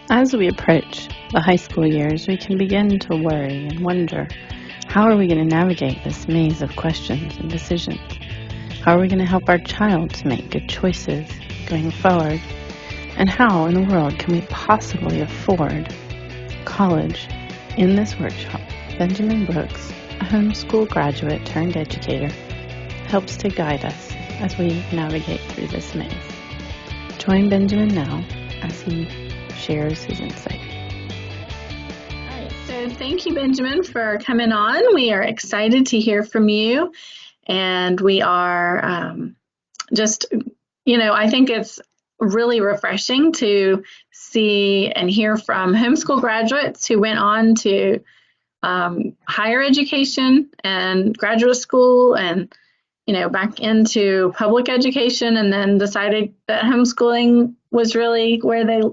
As we approach the high school years, we can begin to worry and wonder, how are we going to navigate this maze of questions and decisions? How are we going to help our child to make good choices going forward? And how in the world can we possibly afford college? In this workshop, Benjamin Brooks, a homeschool graduate turned educator, helps to guide us as we navigate through this maze. Join Benjamin now as he shares his insight. All right, so thank you, Benjamin, for coming on. We are excited to hear from you, and we are I think it's really refreshing to see and hear from homeschool graduates who went on to higher education and graduate school and back into public education, and then decided that homeschooling was really where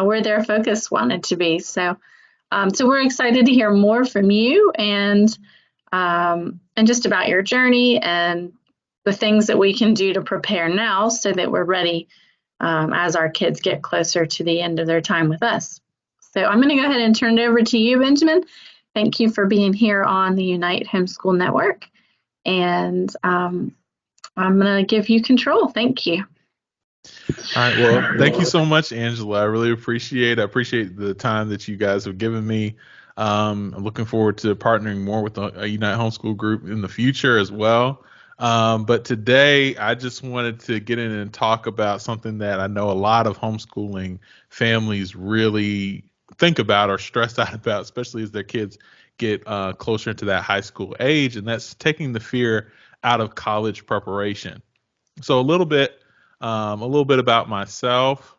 where their focus wanted to be. So we're excited to hear more from you and just about your journey and the things that we can do to prepare now so that we're ready as our kids get closer to the end of their time with us. So I'm going to go ahead and turn it over to you, Benjamin. Thank you for being here on the Unite Homeschool Network. And I'm going to give you control. Thank you. All right. Well, thank you so much, Angela. I really appreciate the time that you guys have given me. I'm looking forward to partnering more with a Unite Homeschool group in the future as well. But today, I just wanted to get in and talk about something that I know a lot of homeschooling families really think about or stressed out about, especially as their kids get closer into that high school age, and that's taking the fear out of college preparation. So a little bit about myself.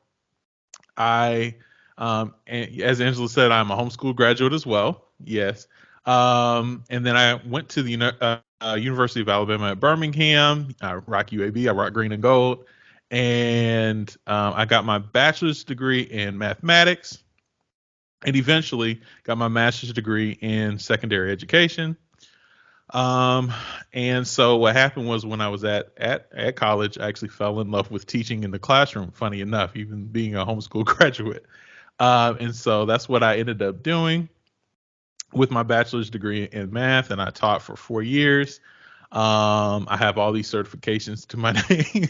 And as Angela said, I'm a homeschool graduate as well. Yes. And then I went to the University of Alabama at Birmingham. I rock UAB. I rock green and gold. And I got my bachelor's degree in mathematics, and eventually got my master's degree in secondary education. And so what happened was, when I was at college, I actually fell in love with teaching in the classroom, funny enough, even being a homeschool graduate. And so that's what I ended up doing with my bachelor's degree in math, and I taught for 4 years. I have all these certifications to my name,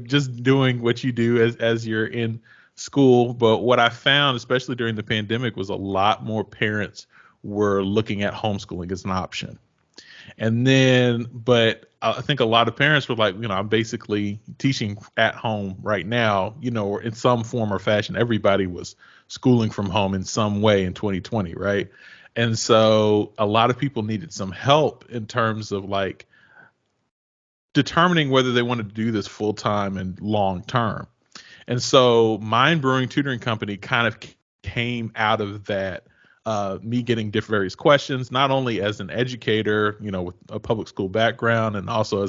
just doing what you do as you're in school. But what I found, especially during the pandemic, was a lot more parents were looking at homeschooling as an option. But I think a lot of parents were like, I'm basically teaching at home right now, or in some form or fashion. Everybody was schooling from home in some way in 2020, right? And so a lot of people needed some help in terms of like determining whether they wanted to do this full time and long term. And so Mind Brewing Tutoring Company kind of came out of that, me getting various questions, not only as an educator, with a public school background, and also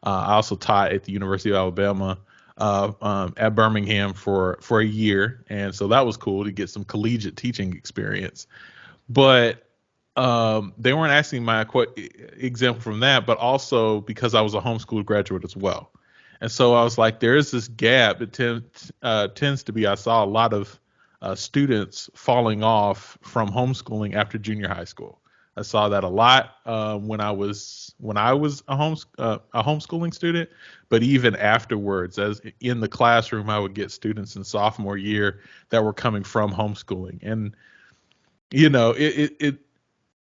I also taught at the University of Alabama at Birmingham for a year, and so that was cool to get some collegiate teaching experience. But they weren't asking my example from that, but also because I was a homeschool graduate as well. And so I was like, there is this gap. It tends to be, I saw a lot of students falling off from homeschooling after junior high school. I saw that a lot when I was a homeschooling student, but even afterwards, as in the classroom, I would get students in sophomore year that were coming from homeschooling, and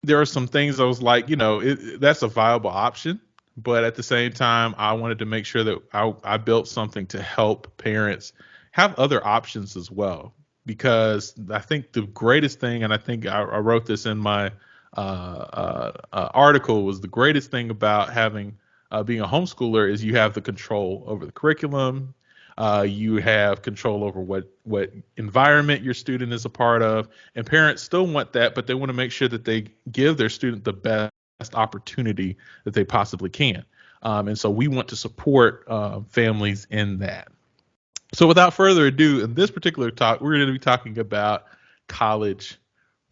there are some things I was like, that's a viable option. But at the same time, I wanted to make sure that I built something to help parents have other options as well. Because I think the greatest thing, and I think I wrote this in my article, was the greatest thing about being a homeschooler is you have the control over the curriculum. You have control over what environment your student is a part of. And parents still want that, but they want to make sure that they give their student the best opportunity that they possibly can. And so we want to support families in that. So without further ado, in this particular talk, we're going to be talking about college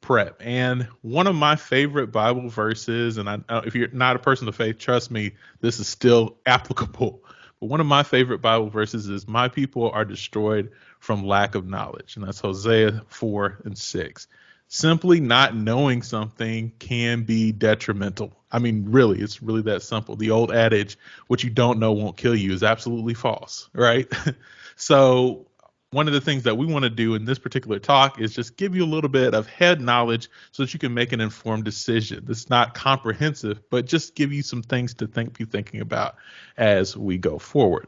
prep. And one of my favorite Bible verses, and if you're not a person of faith, trust me, this is still applicable. But one of my favorite Bible verses is, "My people are destroyed from lack of knowledge." And that's Hosea 4:6. Simply not knowing something can be detrimental. I mean, really, it's really that simple. The old adage, "what you don't know won't kill you," is absolutely false, right? So one of the things that we want to do in this particular talk is just give you a little bit of head knowledge so that you can make an informed decision. It's not comprehensive, but just give you some things to be thinking about as we go forward.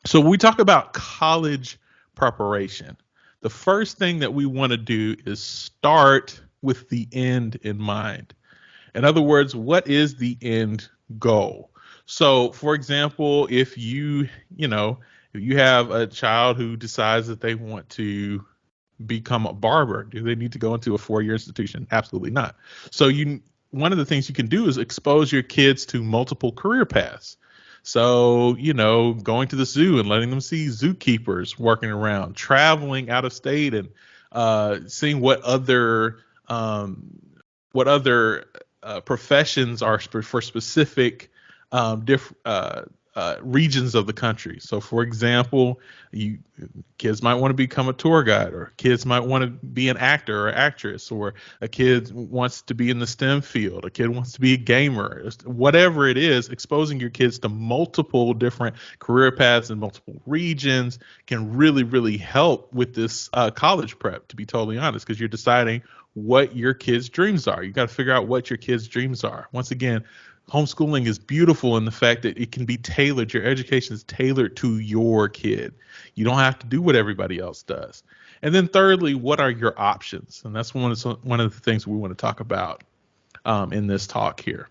So when we talk about college preparation, the first thing that we want to do is start with the end in mind. In other words, what is the end goal? So, for example, if you have a child who decides that they want to become a barber, do they need to go into a 4-year institution? Absolutely not. So one of the things you can do is expose your kids to multiple career paths. So, going to the zoo and letting them see zookeepers working around, traveling out of state and seeing what other professions are for specific regions of the country. So, for example, kids might want to become a tour guide, or kids might want to be an actor or actress, or a kid wants to be in the STEM field, a kid wants to be a gamer, whatever it is. Exposing your kids to multiple different career paths in multiple regions can really, really help with this college prep, to be totally honest, because you're deciding what your kids' dreams are. You got to figure out what your kids' dreams are. Once again, homeschooling is beautiful in the fact that it can be tailored. Your education is tailored to your kid. You don't have to do what everybody else does. And then thirdly, what are your options? And that's one of the things we want to talk about in this talk here.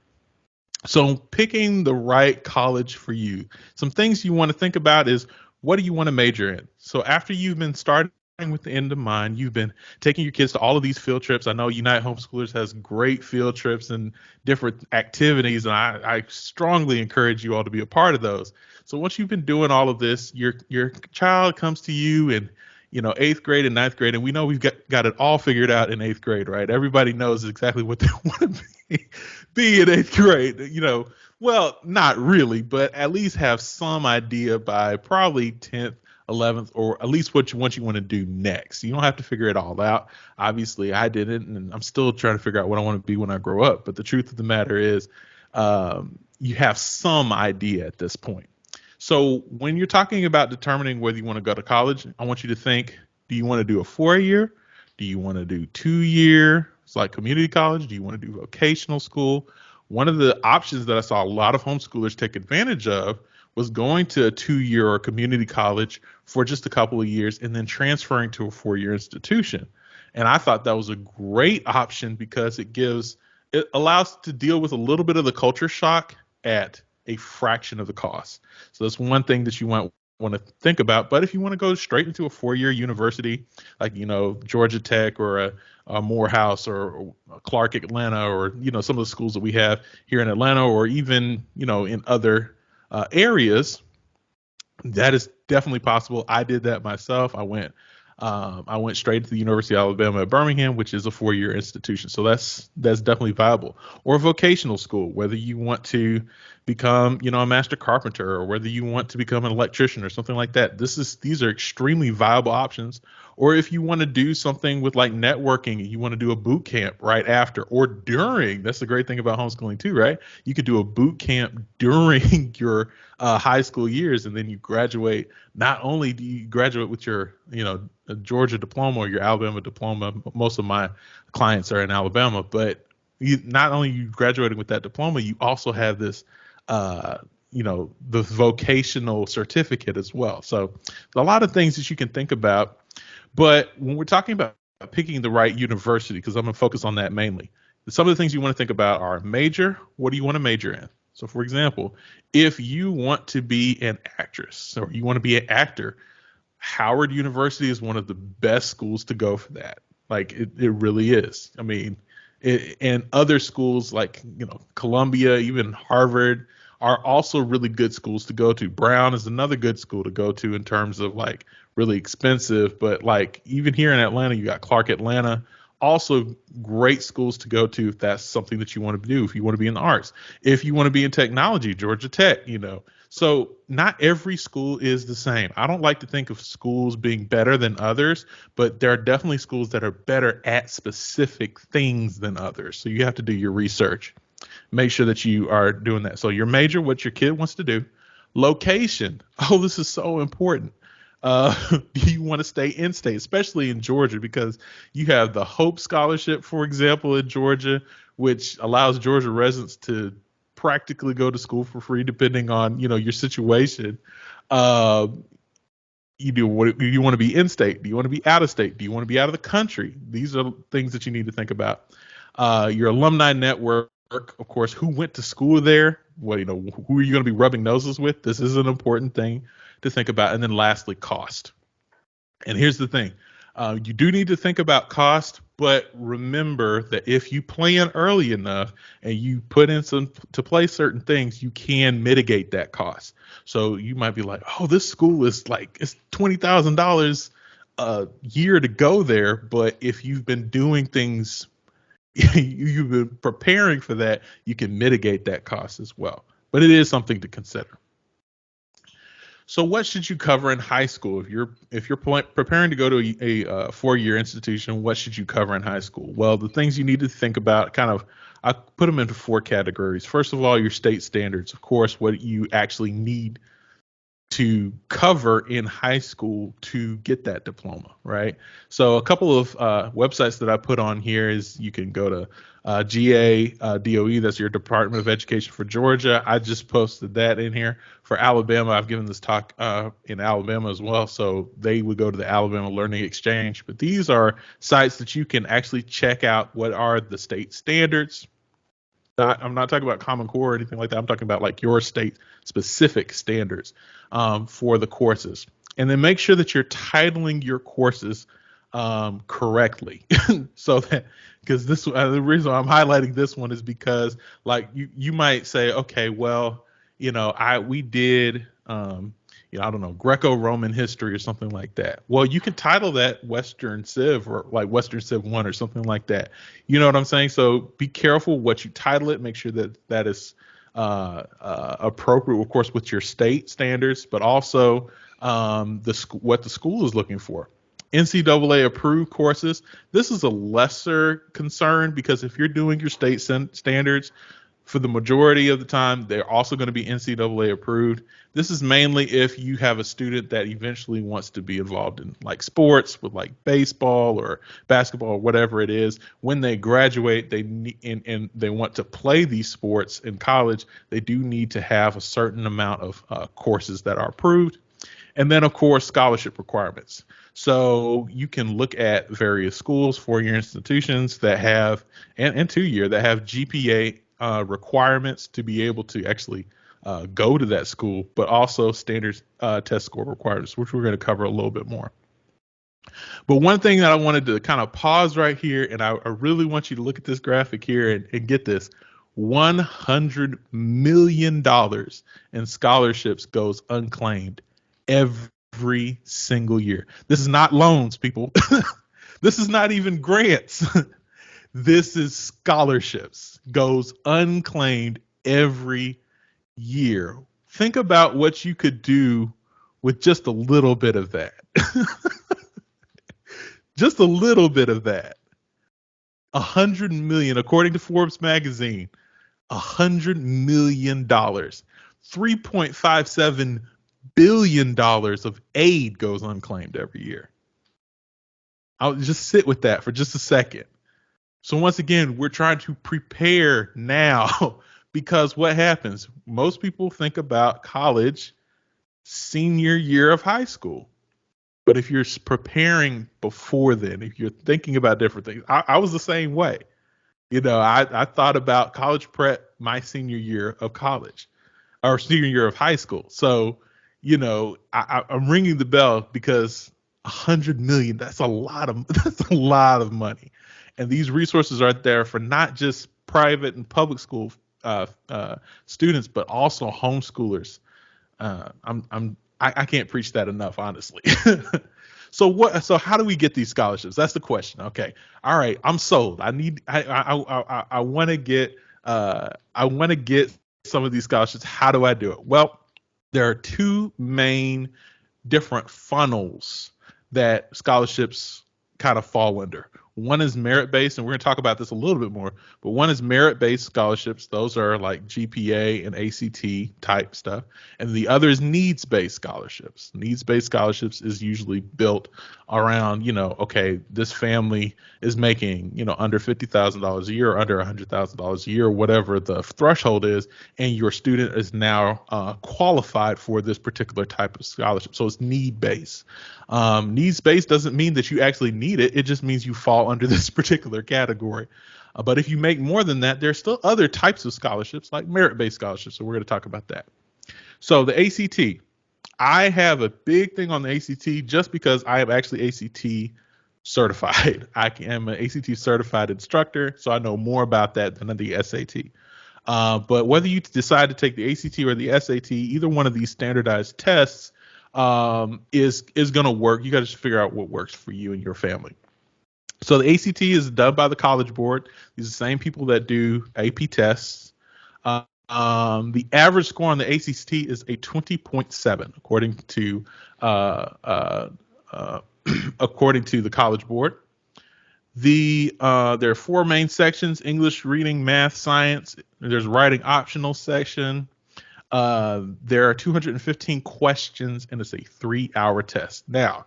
So picking the right college for you, some things you want to think about is, what do you want to major in? So after you've been starting with the end in mind, you've been taking your kids to all of these field trips. I know Unite Homeschoolers has great field trips and different activities, and I strongly encourage you all to be a part of those. So once you've been doing all of this, your child comes to you in 8th grade and 9th grade, and we know we've got it all figured out in 8th grade, right? Everybody knows exactly what they want to be in 8th grade. Well, not really, but at least have some idea by probably 10th, 11th, or at least what you want to do next. You don't have to figure it all out. Obviously, I didn't, and I'm still trying to figure out what I want to be when I grow up. But the truth of the matter is, you have some idea at this point. So when you're talking about determining whether you want to go to college, I want you to think, do you want to do a 4-year? Do you want to do 2-year? It's like community college. Do you want to do vocational school? One of the options that I saw a lot of homeschoolers take advantage of was going to a 2-year or community college for just a couple of years and then transferring to a 4-year institution. And I thought that was a great option because it allows to deal with a little bit of the culture shock at a fraction of the cost. So that's one thing that you want to think about. But if you want to go straight into a 4-year university, like Georgia Tech or a Morehouse or Clark Atlanta, or some of the schools that we have here in Atlanta, or even in other areas, that is definitely possible. I did that myself. I went straight to the University of Alabama at Birmingham, which is a 4-year institution. So that's definitely viable. Or vocational school, whether you want to become, a master carpenter, or whether you want to become an electrician or something like that. These are extremely viable options. Or if you want to do something with like networking, you want to do a boot camp right after or during. That's the great thing about homeschooling too, right? You could do a boot camp during your high school years, and then you graduate. Not only do you graduate with your, a Georgia diploma or your Alabama diploma. Most of my clients are in Alabama, but not only you graduating with that diploma, you also have this, the vocational certificate as well. So a lot of things that you can think about. But when we're talking about picking the right university, because I'm going to focus on that mainly, some of the things you want to think about are major. What do you want to major in? So, for example, if you want to be an actress or you want to be an actor, Howard University is one of the best schools to go for that. Like it really is. I mean, and other schools like, Columbia, even Harvard are also really good schools to go to. Brown is another good school to go to in terms of like really expensive, but like even here in Atlanta, you got Clark Atlanta, also great schools to go to if that's something that you want to do. If you want to be in the arts, if you want to be in technology, Georgia Tech, So not every school is the same. I don't like to think of schools being better than others, but there are definitely schools that are better at specific things than others. So you have to do your research. Make sure that you are doing that. So your major, what your kid wants to do. Location. Oh, this is so important. Do you want to stay in state, especially in Georgia, because you have the Hope Scholarship, for example, in Georgia, which allows Georgia residents to practically go to school for free, depending on your situation. Uh, do you want to be in state? Do you want to be out of state? Do you want to be out of the country? These are things that you need to think about. Your alumni network, of course, who went to school there? Well, who are you going to be rubbing noses with? This is an important thing to think about. And then lastly, cost. And here's the thing. You do need to think about cost, but remember that if you plan early enough and you put in some to play certain things, you can mitigate that cost. So you might be like, oh, this school is like, it's $20,000 a year to go there. But if you've been doing things, you've been preparing for that, you can mitigate that cost as well. But it is something to consider. So what should you cover in high school? If you're preparing to go to a 4-year institution, what should you cover in high school? Well, the things you need to think about, I put them into 4 categories. First of all, your state standards, of course, what you actually need to cover in high school to get that diploma, right? So a couple of websites that I put on here is you can go to DOE, that's your Department of Education for Georgia. I just posted that in here. For Alabama, I've given this talk in Alabama as well, so they would go to the Alabama Learning Exchange. But these are sites that you can actually check out what are the state standards. I'm not talking about Common Core or anything like that. I'm talking about like your state specific standards for the courses. And then make sure that you're titling your courses correctly. So that, because the reason I'm highlighting this one is because like you might say, okay, well, we did, I don't know, Greco-Roman history or something like that. Well, you can title that Western Civ or like Western Civ 1 or something like that. You know what I'm saying? So be careful what you title it. Make sure that is appropriate, of course, with your state standards, but also what the school is looking for. NCAA approved courses. This is a lesser concern because if you're doing your state standards, for the majority of the time, they're also going to be NCAA approved. This is mainly if you have a student that eventually wants to be involved in like sports with like baseball or basketball or whatever it is. When they graduate, and they want to play these sports in college, they do need to have a certain amount of courses that are approved. And then, of course, scholarship requirements. So you can look at various schools, 4-year institutions that have, and 2-year that have GPA requirements to be able to actually go to that school, but also standard test score requirements, which we're going to cover a little bit more. But one thing that I wanted to kind of pause right here, and I really want you to look at this graphic here and get this. $100 million in scholarships goes unclaimed every single year. This is not loans, people. This is not even grants. This is scholarships, goes unclaimed every year. Think about what you could do with just a little bit of that. Just a little bit of that. 100 million, according to Forbes magazine, $100 million, $3.57 billion of aid goes unclaimed every year. I'll just sit with that for just a second. So once again, we're trying to prepare now because what happens? Most people think about college senior year of high school. But if you're preparing before then, if you're thinking about different things, I was the same way. I thought about college prep my senior year of college or senior year of high school. So, I'm ringing the bell because 100 million, that's a lot of money. And these resources are there for not just private and public school students, but also homeschoolers. I can't preach that enough, honestly. So how do we get these scholarships? That's the question. Okay. All right. I'm sold. I want to get some of these scholarships. How do I do it? Well, there are two main different funnels that scholarships kind of fall under. One is merit-based, and we're going to talk about this a little bit more, but one is merit-based scholarships. Those are like GPA and ACT type stuff. And the other is needs-based scholarships. Needs-based scholarships is usually built around, okay, this family is making, under $50,000 a year or under $100,000 a year, whatever the threshold is, and your student is now qualified for this particular type of scholarship. So it's need-based. Needs-based doesn't mean that you actually need it. It just means you fall under this particular category. But if you make more than that, there's still other types of scholarships like merit-based scholarships. So we're going to talk about that. So the ACT, I have a big thing on the ACT just because I am actually ACT certified. I am an ACT certified instructor, so I know more about that than the SAT. But whether you decide to take the ACT or the SAT, either one of these standardized tests is going to work. You got to just figure out what works for you and your family. So the ACT is done by the College Board. These are the same people that do AP tests. The average score on the ACT is a 20.7, according to the College Board. There are four main sections: English, reading, math, science. There's writing optional section. There are 215 questions, and it's a 3-hour test. Now,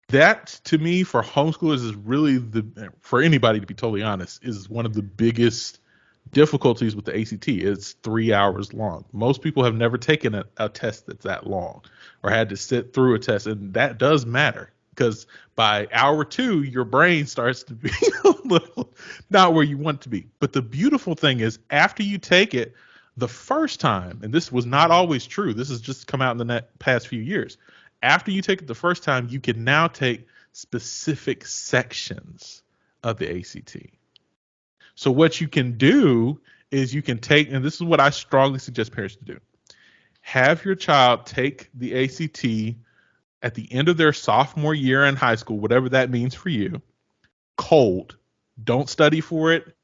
that to me for homeschoolers is really for anybody, to be totally honest, is one of the biggest difficulties with the ACT. It's 3 hours long. Most people have never taken a test that's that long or had to sit through a test, and that does matter because by hour 2, your brain starts to be a little not where you want it to be. But the beautiful thing is after you take it the first time, and this was not always true, this has just come out in the past few years. After you take it the first time, you can now take specific sections of the ACT. So what you can do is you can take, and this is what I strongly suggest parents to do, have your child take the ACT at the end of their sophomore year in high school, whatever that means for you, cold. Don't study for it.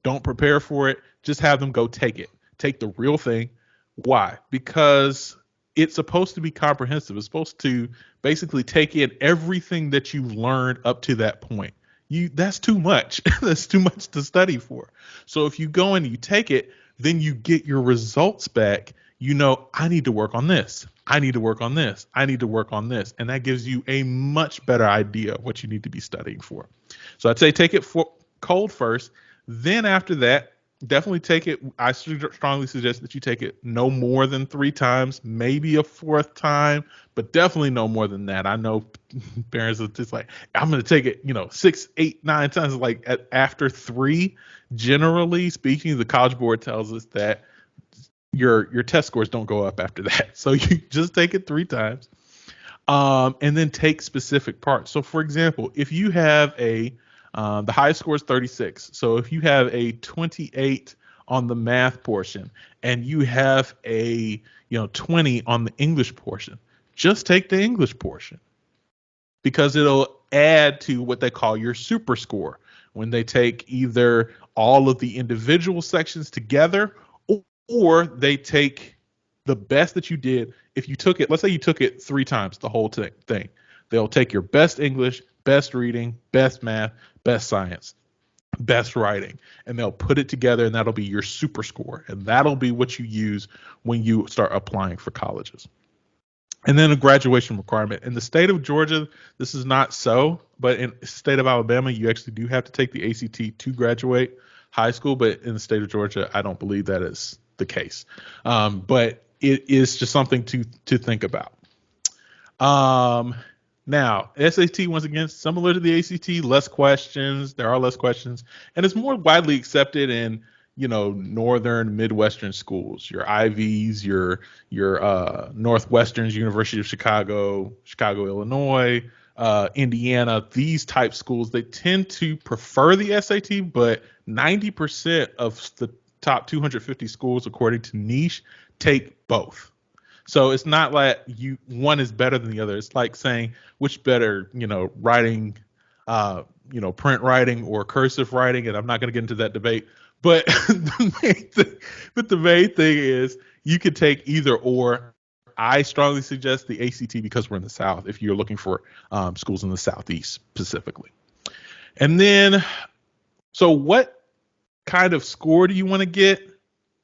Don't prepare for it. Just have them go take it. Take the real thing. Why? Because it's supposed to be comprehensive. It's supposed to basically take in everything that you've learned up to that point. That's too much. That's too much to study for. So if you go in and you take it, then you get your results back. I need to work on this. I need to work on this. I need to work on this. And that gives you a much better idea of what you need to be studying for. So I'd say take it cold first. Then after that, definitely take it. I strongly suggest that you take it no more than 3 times, maybe a 4th time, but definitely no more than that. I know parents are just like, I'm going to take it, 6, 8, 9 times. Like after 3, generally speaking, the College Board tells us that your test scores don't go up after that. So you just take it 3 times, and then take specific parts. So for example, if you have the highest score is 36. So if you have a 28 on the math portion and you have a 20 on the English portion, just take the English portion because it'll add to what they call your super score when they take either all of the individual sections together or they take the best that you did. If you took it, let's say you took it 3 times, the whole thing, they'll take your best English, best reading, best math, best science, best writing, and they'll put it together, and that'll be your super score, and that'll be what you use when you start applying for colleges. And then a graduation requirement. In the state of Georgia, this is not so, but in the state of Alabama, you actually do have to take the ACT to graduate high school, but in the state of Georgia, I don't believe that is the case. But it is just something to think about. Now, SAT, once again, similar to the ACT, less questions. There are less questions, and it's more widely accepted in, northern Midwestern schools, your Ivies, your Northwesterns, University of Chicago, Illinois, Indiana, these type schools. They tend to prefer the SAT, but 90% of the top 250 schools, according to Niche, take both. So it's not like one is better than the other. It's like saying which better, writing, print writing or cursive writing. And I'm not going to get into that debate. But the main thing is you could take either or. I strongly suggest the ACT because we're in the South, if you're looking for schools in the Southeast specifically. And then, so what kind of score do you want to get?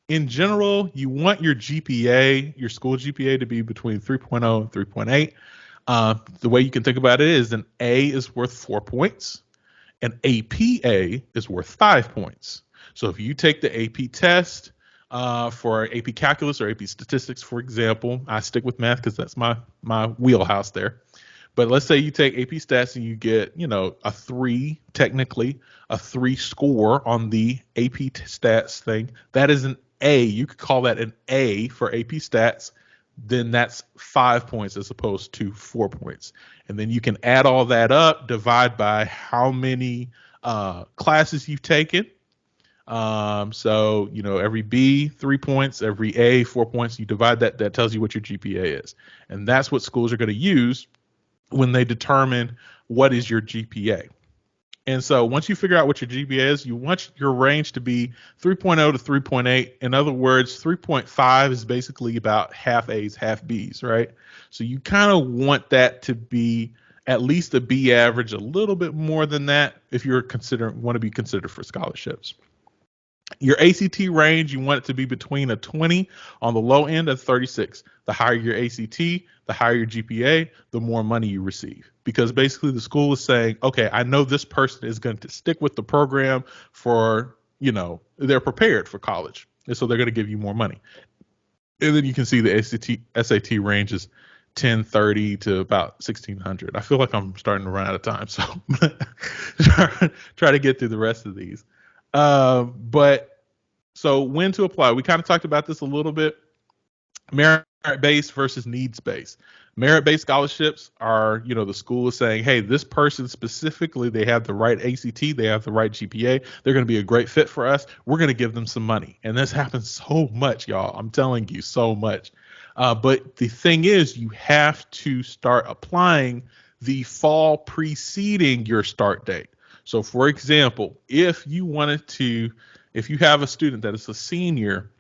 In general, you want your GPA, your school GPA, to be between 3.0 and 3.8. The way you can think about it is an A is worth 4 points. An APA is worth 5 points. So if you take the AP test for AP Calculus or AP Statistics, for example, I stick with math because that's my wheelhouse there. But let's say you take AP Stats and you get, a 3, technically, a 3 score on the AP Stats thing. That is an A. You could call that an A for AP Stats. Then that's 5 points as opposed to 4 points. And then you can add all that up, divide by how many classes you've taken. So, every B, 3 points, every A, 4 points. You divide that tells you what your GPA is. And that's what schools are going to use when they determine what is your GPA. And so once you figure out what your GPA is, you want your range to be 3.0 to 3.8. In other words, 3.5 is basically about half A's, half B's, right? So you kind of want that to be at least a B average, a little bit more than that if you're want to be considered for scholarships. Your ACT range, you want it to be between a 20 on the low end and 36. The higher your ACT, the higher your GPA, the more money you receive. Because basically the school is saying, okay, I know this person is going to stick with the program for, they're prepared for college. And so they're going to give you more money. And then you can see the SAT range is 1030 to about 1600. I feel like I'm starting to run out of time, so try to get through the rest of these. But so when to apply, we kind of talked about this a little bit. Merit-based versus needs-based. Merit-based scholarships are, the school is saying, hey, this person specifically, they have the right ACT, they have the right GPA, they're going to be a great fit for us. We're going to give them some money. And this happens so much, y'all. I'm telling you, so much. But the thing is, you have to start applying the fall preceding your start date. So, for example, if you have a student that is a senior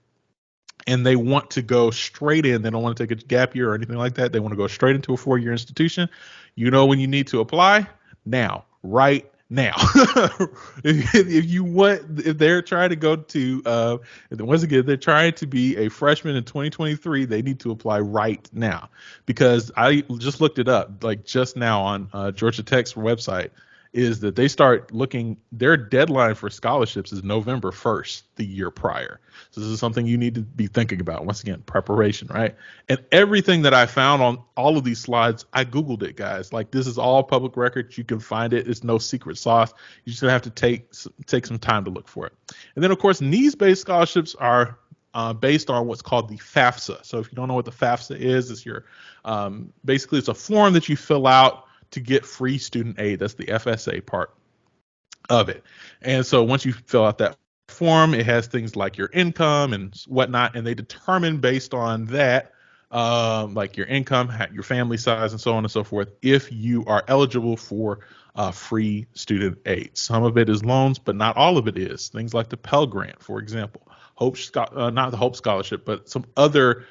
and they want to go straight in, they don't want to take a gap year or anything like that, they want to go straight into a 4-year institution, when you need to apply? Now, right now. if they're trying to go to, once again, they're trying to be a freshman in 2023, they need to apply right now. Because I just looked it up, like just now on Georgia Tech's website, is that they start looking, their deadline for scholarships is November 1st, the year prior. So this is something you need to be thinking about. Once again, preparation, right? And everything that I found on all of these slides, I Googled it, guys. Like, this is all public record. You can find it. It's no secret sauce. You just have to take some time to look for it. And then, of course, needs-based scholarships are based on what's called the FAFSA. So if you don't know what the FAFSA is, it's your basically it's a form that you fill out to get free student aid. That's the FSA part of it. And so once you fill out that form, it has things like your income and whatnot, and they determine based on that, like your income, your family size, and so on and so forth, if you are eligible for free student aid. Some of it is loans, but not all of it is. Things like the Pell Grant, for example. Not the Hope Scholarship, but some other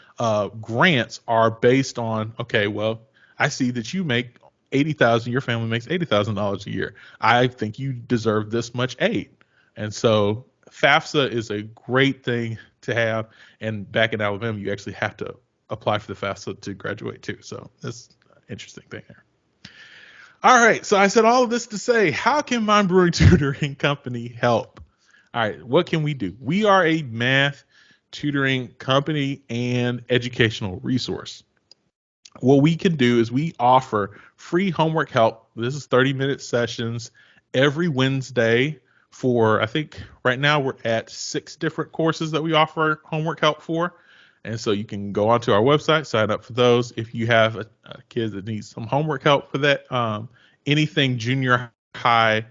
grants are based on, okay, well, I see that you make $80,000, your family makes $80,000 a year. I think you deserve this much aid. And so FAFSA is a great thing to have. And back in Alabama, you actually have to apply for the FAFSA to graduate too. So that's an interesting thing here. All right. So I said all of this to say, how can Mind Brewing Tutoring Company help? All right. What can we do? We are a math tutoring company and educational resource. What we can do is we offer free homework help. This is 30-minute sessions every Wednesday for, I think right now we're at 6 different courses that we offer homework help for. And so you can go onto our website, sign up for those. If you have a kid that needs some homework help for that, anything junior high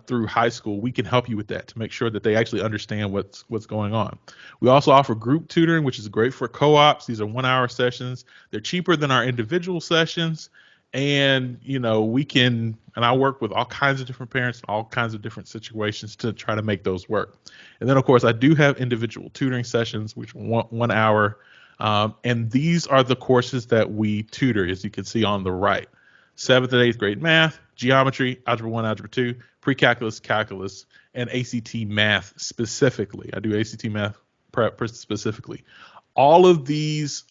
through high school, we can help you with that to make sure that they actually understand what's going on. We also offer group tutoring, which is great for co-ops. These are 1-hour sessions. They're cheaper than our individual sessions. And, I work with all kinds of different parents, all kinds of different situations to try to make those work. And then, of course, I do have individual tutoring sessions, which are 1 hour. And these are the courses that we tutor, as you can see on the right. 7th and 8th grade math, geometry, algebra 1, algebra 2, pre-calculus, calculus, and ACT math specifically. I do ACT math prep specifically. All of these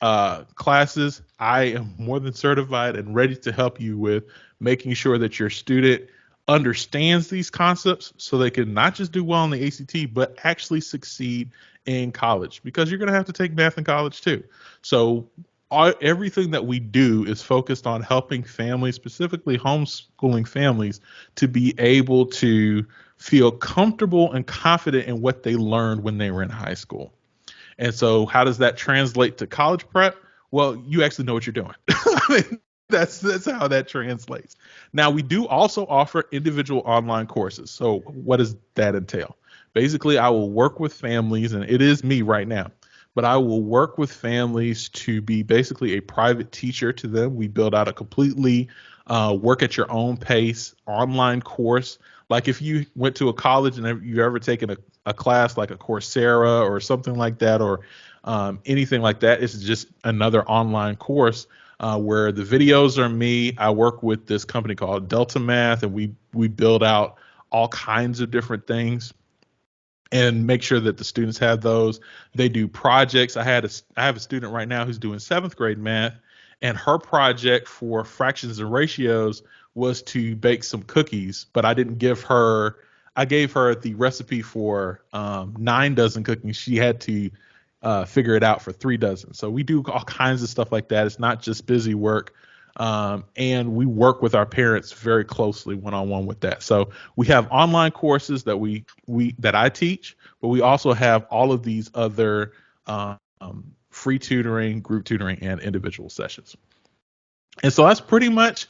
classes, I am more than certified and ready to help you with making sure that your student understands these concepts so they can not just do well in the ACT, but actually succeed in college, because you're going to have to take math in college too. So everything that we do is focused on helping families, specifically homeschooling families, to be able to feel comfortable and confident in what they learned when they were in high school. And so how does that translate to college prep? Well, you actually know what you're doing. I mean, that's how that translates. Now, we do also offer individual online courses. So what does that entail? Basically, I will work with families, and it is me right now, but I will work with families to be basically a private teacher to them. We build out a completely work at your own pace online course. Like if you went to a college and you've ever taken a class like a Coursera or something like that, or anything like that, it's just another online course where the videos are me. I work with this company called Delta Math, and we build out all kinds of different things and make sure that the students have those. They do projects. I have a student right now who's doing 7th grade math, and her project for fractions and ratios was to bake some cookies, but I gave her the recipe for 9 dozen cookies. She had to figure it out for 3 dozen. So we do all kinds of stuff like that. It's not just busy work. And we work with our parents very closely one-on-one with that. So we have online courses that I teach, but we also have all of these other free tutoring, group tutoring, and individual sessions. And so that's pretty much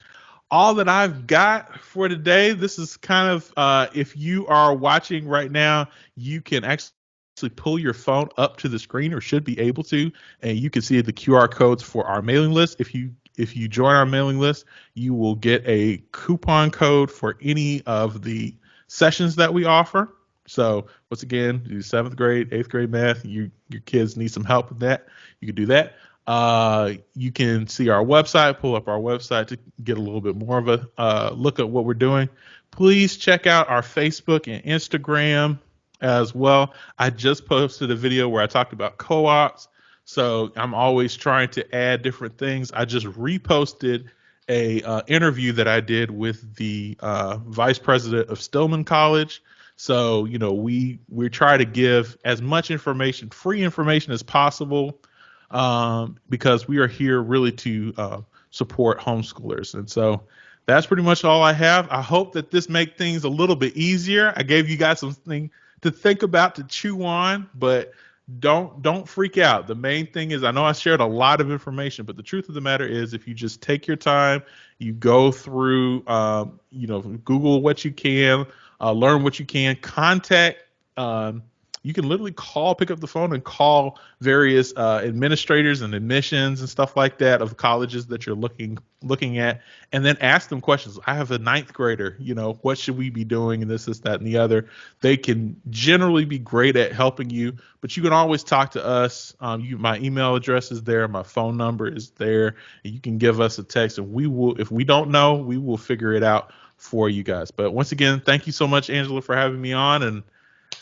all that I've got for today. This is kind of, if you are watching right now, you can actually pull your phone up to the screen, or should be able to, and you can see the QR codes for our mailing list. If you join our mailing list, you will get a coupon code for any of the sessions that we offer. So once again, do 7th grade, 8th grade math. Your kids need some help with that, you can do that. You can see our website, pull up our website to get a little bit more of a look at what we're doing. Please check out our Facebook and Instagram as well. I just posted a video where I talked about co-ops. So I'm always trying to add different things. I just reposted a interview that I did with the vice president of Stillman College. So, we try to give as much information, free information as possible, because we are here really to support homeschoolers. And so that's pretty much all I have. I hope that this makes things a little bit easier. I gave you guys something to think about, to chew on, but don't freak out. The main thing is, I know I shared a lot of information, but the truth of the matter is, if you just take your time, you go through, Google what you can, learn what you can, contact, you can literally pick up the phone and call various administrators and admissions and stuff like that of colleges that you're looking at, and then ask them questions. I have a 9th grader, what should we be doing, and this, that, and the other. They can generally be great at helping you, but you can always talk to us. My email address is there, my phone number is there, and you can give us a text, and we will, if we don't know, we will figure it out for you guys. But once again, thank you so much, Angela, for having me on, and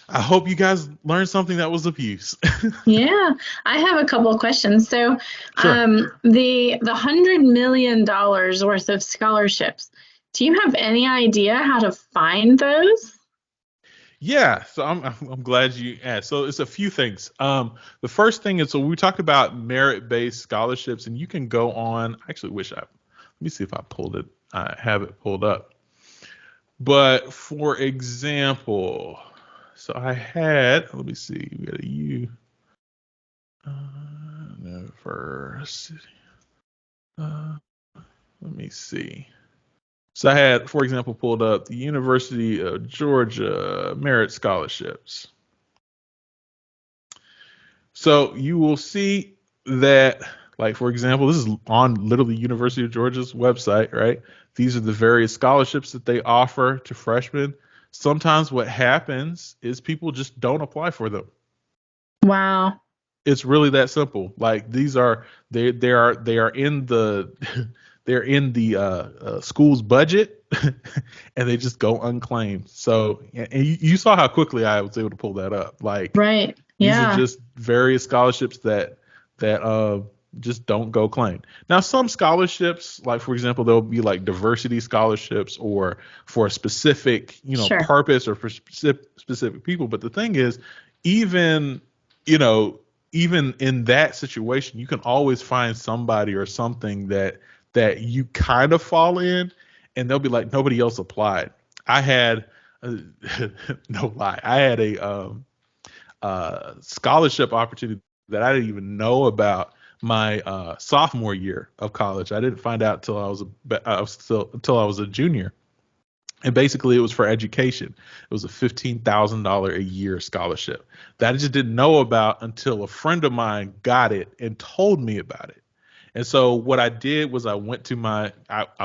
I hope you guys learned something that was of use. Yeah, I have a couple of questions. So, Sure. the $100 million worth of scholarships, do you have any idea how to find those? Yeah, so I'm glad you asked. So it's a few things. The first thing is, so we talked about merit-based scholarships, and you can go on. I actually wish let me see if I have it pulled up. But for example, so I had, let me see, we had a university. Let me see. So I had, for example, pulled up the University of Georgia merit scholarships. So you will see that, like, for example, this is on literally University of Georgia's website, right? These are the various scholarships that they offer to freshmen. Sometimes what happens is people just don't apply for them. Wow. It's really that simple. Like they are in the they're in the school's budget, and they just go unclaimed. So, and you saw how quickly I was able to pull that up. Like, Right. these are Yeah. just various scholarships that just don't go claimed. Now, some scholarships, like for example, there'll be like diversity scholarships or for a specific, Sure. purpose or for specific people. But the thing is, even, you know, even in that situation, you can always find somebody or something that you kind of fall in, and they'll be like, nobody else applied. I had, no lie, I had a scholarship opportunity that I didn't even know about my sophomore year of college. I didn't find out till till I was a junior. And basically, it was for education. It was a $15,000 a year scholarship that I just didn't know about until a friend of mine got it and told me about it. And so what I did was I went to at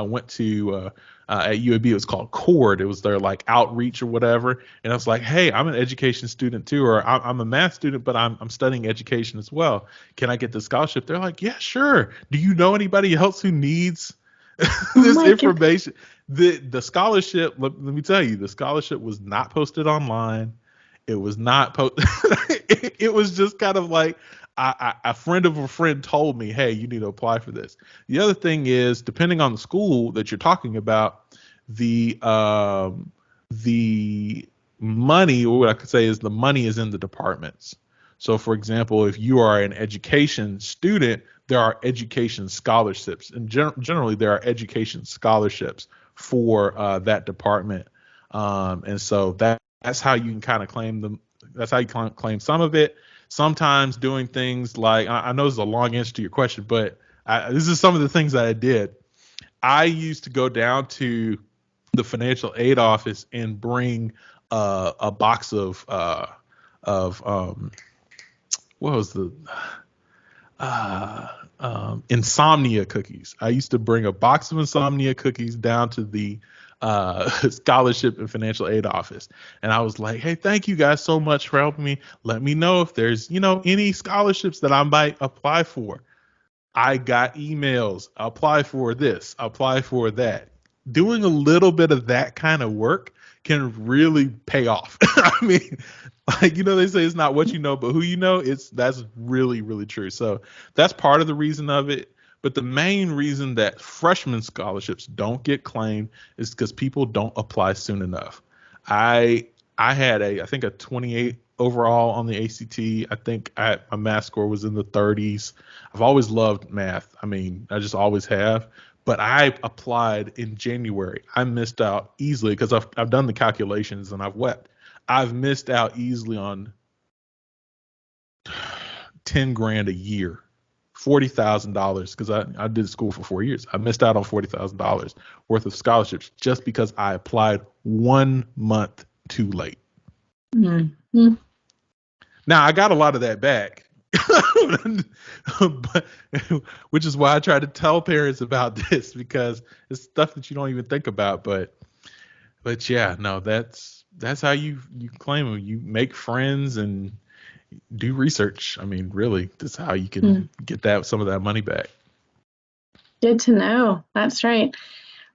UAB, it was called Cord. It was their like outreach or whatever. And I was like, hey, I'm an education student too, or I'm a math student, but I'm studying education as well. Can I get this scholarship? They're like, yeah, sure. Do you know anybody else who needs Oh this my God. information? The scholarship, let me tell you, the scholarship was not posted online. It was not it was just kind of like a friend of a friend told me, hey, you need to apply for this. The other thing is, depending on the school that you're talking about, the money, or what I could say is the money is in the departments. So, for example, if you are an education student, there are education scholarships, and generally there are education scholarships for that department. And so that's how you can kind of claim them. That's how you claim some of it. Sometimes doing things like, I know this is a long answer to your question, but this is some of the things that I did. I used to go down to the financial aid office and bring a box of what was the insomnia cookies. I used to bring a box of insomnia cookies down to the scholarship and financial aid office. And I was like, hey, thank you guys so much for helping me. Let me know if there's, any scholarships that I might apply for. I got emails, apply for this, apply for that. Doing a little bit of that kind of work can really pay off. I mean, like, they say it's not what you know, but who you know. That's really, really true. So that's part of the reason of it. But the main reason that freshman scholarships don't get claimed is because people don't apply soon enough. I had I think a 28 overall on the ACT. I think my math score was in the 30s. I've always loved math. I mean, I just always have. But I applied in January. I missed out easily because I've done the calculations and I've wept. I've missed out easily on 10 grand a year, $40,000, because I did school for 4 years. I missed out on $40,000 worth of scholarships just because I applied 1 month too late. Mm-hmm. Now I got a lot of that back, but, which is why I try to tell parents about this, because it's stuff that you don't even think about. But yeah, no, that's how you claim them. You make friends and do research. I mean, really, that's how you can get some of that money back. Good to know. That's right.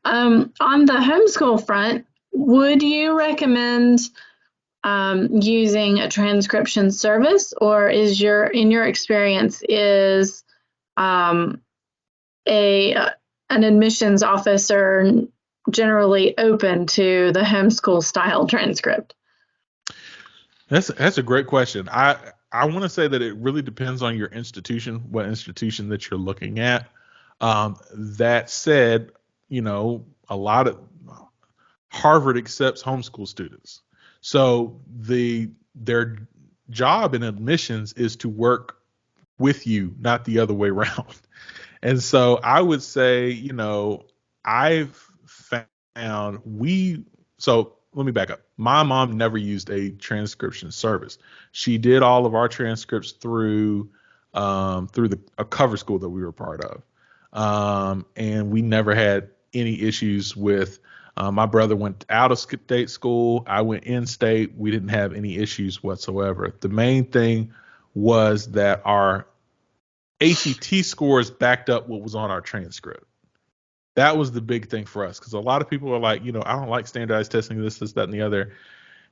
On the homeschool front, would you recommend using a transcription service, or in your experience, is an admissions officer generally open to the homeschool style transcript? That's a great question. I want to say that it really depends on your institution, what institution that you're looking at. That said, a lot of Harvard accepts homeschool students. So their job in admissions is to work with you, not the other way around. And so I would say, I've found so let me back up. My mom never used a transcription service. She did all of our transcripts through a cover school that we were part of. And we never had any issues with, my brother went out of state school. I went in state. We didn't have any issues whatsoever. The main thing was that our ACT scores backed up what was on our transcript. That was the big thing for us, because a lot of people are like, I don't like standardized testing, this, that, and the other.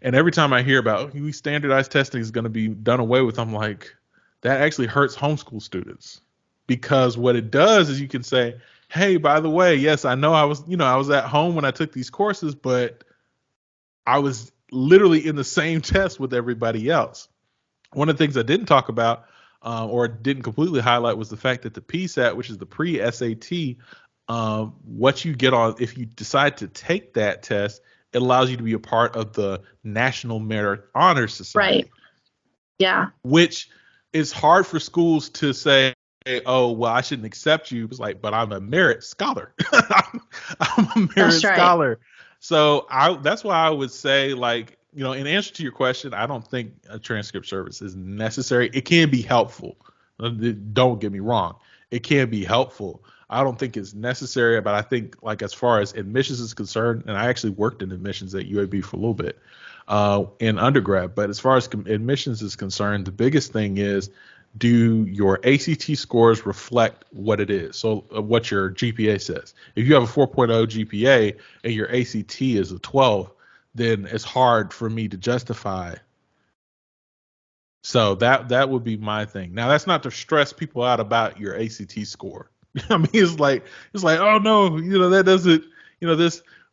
And every time I hear about standardized testing is going to be done away with, I'm like, that actually hurts homeschool students, because what it does is you can say, hey, by the way, yes, I know I was at home when I took these courses, but I was literally in the same test with everybody else. One of the things I didn't talk about or didn't completely highlight was the fact that the PSAT, which is the pre-SAT, what you get on if you decide to take that test, it allows you to be a part of the National Merit Honor Society. Right. Yeah. Which is hard for schools to say, oh, well, I shouldn't accept you. It's like, but I'm a merit scholar. I'm a merit scholar. So that's why I would say, like, in answer to your question, I don't think a transcript service is necessary. It can be helpful. Don't get me wrong. It can be helpful. I don't think it's necessary, but I think, like, as far as admissions is concerned, and I actually worked in admissions at UAB for a little bit in undergrad, but as far as admissions is concerned, the biggest thing is, do your ACT scores reflect what it is? So what your GPA says. If you have a 4.0 GPA and your ACT is a 12, then it's hard for me to justify. So that would be my thing. Now, that's not to stress people out about your ACT score. I mean, it's like, oh no, that doesn't,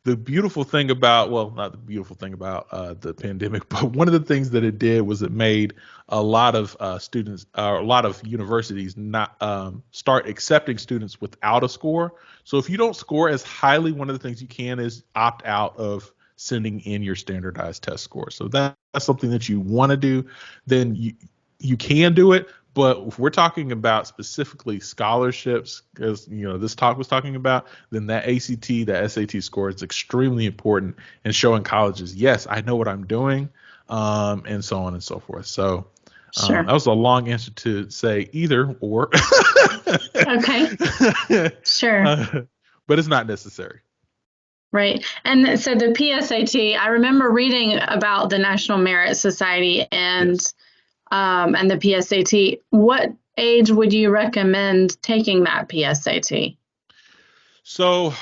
the beautiful thing about, well, not the beautiful thing about the pandemic, but one of the things that it did was it made a lot of students, a lot of universities not start accepting students without a score. So if you don't score as highly, one of the things you can is opt out of sending in your standardized test score. So that's something that you want to do, then you can do it. But if we're talking about specifically scholarships, as this talk was talking about, then that ACT, that SAT score is extremely important in showing colleges, yes, I know what I'm doing, and so on and so forth. So that was a long answer to say either or. Okay. Sure. But it's not necessary. Right. And so the PSAT, I remember reading about the National Merit Society and the PSAT. What age would you recommend taking that PSAT? So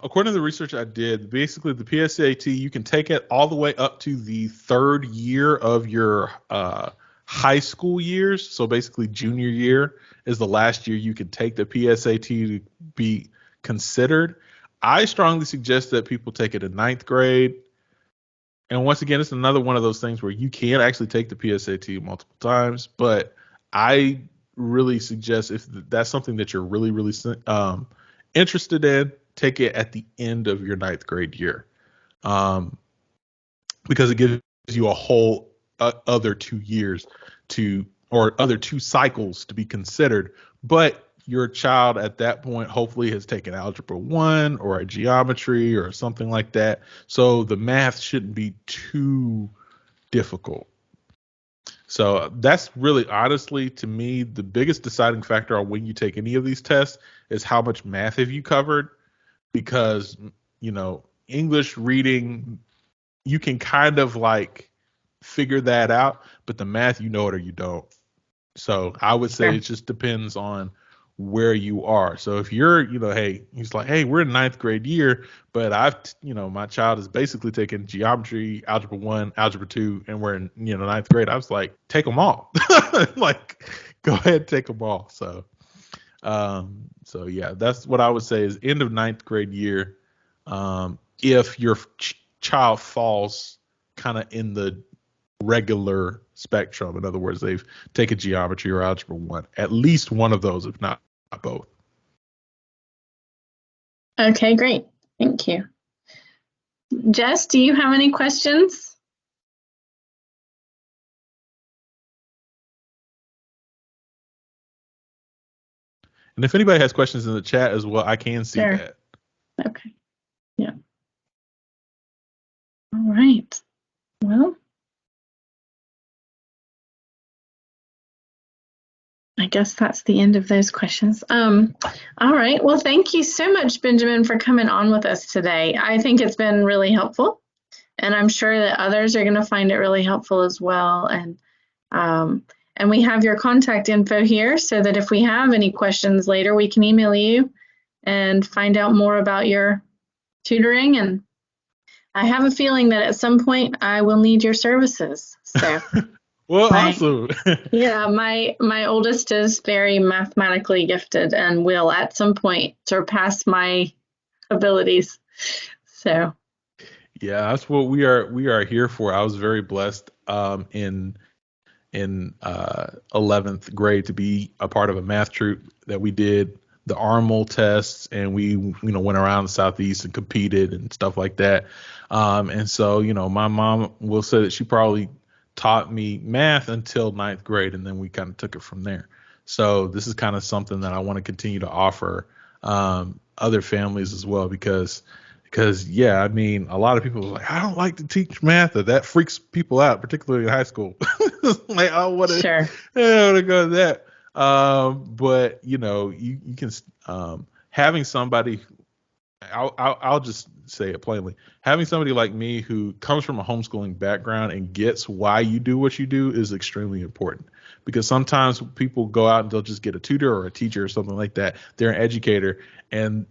according to the research I did, basically the PSAT, you can take it all the way up to the third year of your high school years. So basically junior year is the last year you can take the PSAT to be considered. I strongly suggest that people take it in 9th grade. And once again, it's another one of those things where you can actually take the PSAT multiple times, but I really suggest, if that's something that you're really, really interested in, take it at the end of your 9th grade year, because it gives you a whole other 2 years or other 2 cycles to be considered. But your child at that point hopefully has taken Algebra 1 or a geometry or something like that. So the math shouldn't be too difficult. So that's really, honestly, to me, the biggest deciding factor on when you take any of these tests is how much math have you covered. Because, English reading, you can kind of like figure that out, but the math, you know it or you don't. So I would say it just depends on where you are. So if you're, he's like, hey, we're in 9th grade year, but my child is basically taking geometry, Algebra 1, Algebra 2, and we're in, 9th grade. I was like, take them all. Like, go ahead, take them all. So yeah, that's what I would say is end of 9th grade year. If your child falls kind of in the regular spectrum, in other words, they've taken geometry or Algebra 1, at least one of those, if not both. Okay, great. Thank you. Jess, do you have any questions? And if anybody has questions in the chat as well, I can see that. Okay. Yeah. All right. Well, I guess that's the end of those questions. All right. Well, thank you so much, Benjamin, for coming on with us today. I think it's been really helpful, and I'm sure that others are going to find it really helpful as well. And And we have your contact info here so that if we have any questions later, we can email you and find out more about your tutoring. And I have a feeling that at some point I will need your services. So, well, awesome. Yeah, my oldest is very mathematically gifted and will at some point surpass my abilities. So, yeah, that's what we are here for. I was very blessed in 11th grade to be a part of a math troupe that we did the ARML tests, and we went around the Southeast and competed and stuff like that. And so my mom will say that she probably taught me math until 9th grade, and then we kind of took it from there. So this is kind of something that I want to continue to offer other families as well, because yeah, I mean, a lot of people are like, I don't like to teach math. That freaks people out, particularly in high school. Like, I want to, sure. I want to go to that. But you can having somebody. I'll just say it plainly. Having somebody like me who comes from a homeschooling background and gets why you do what you do is extremely important, because sometimes people go out and they'll just get a tutor or a teacher or something like that. They're an educator, and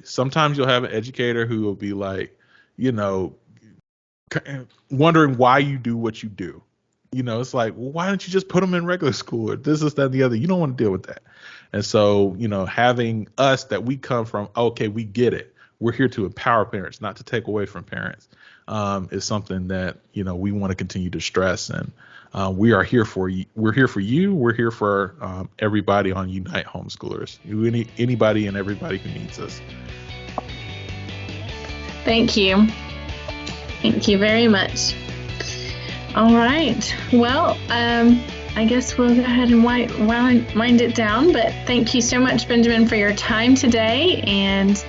sometimes you'll have an educator who will be like, wondering why you do what you do. It's like, well, why don't you just put them in regular school or this, that, and the other? You don't want to deal with that. And so, having us that we come from, okay, we get it. We're here to empower parents, not to take away from parents, is something that, we want to continue to stress. And we are here for you. We're here for you. We're here for everybody on Unite Homeschoolers, anybody and everybody who needs us. Thank you. Thank you very much. All right. Well, I guess we'll go ahead and wind it down. But thank you so much, Benjamin, for your time today. And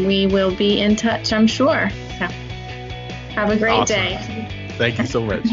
we will be in touch, I'm sure. So have a great day. Thank you so much.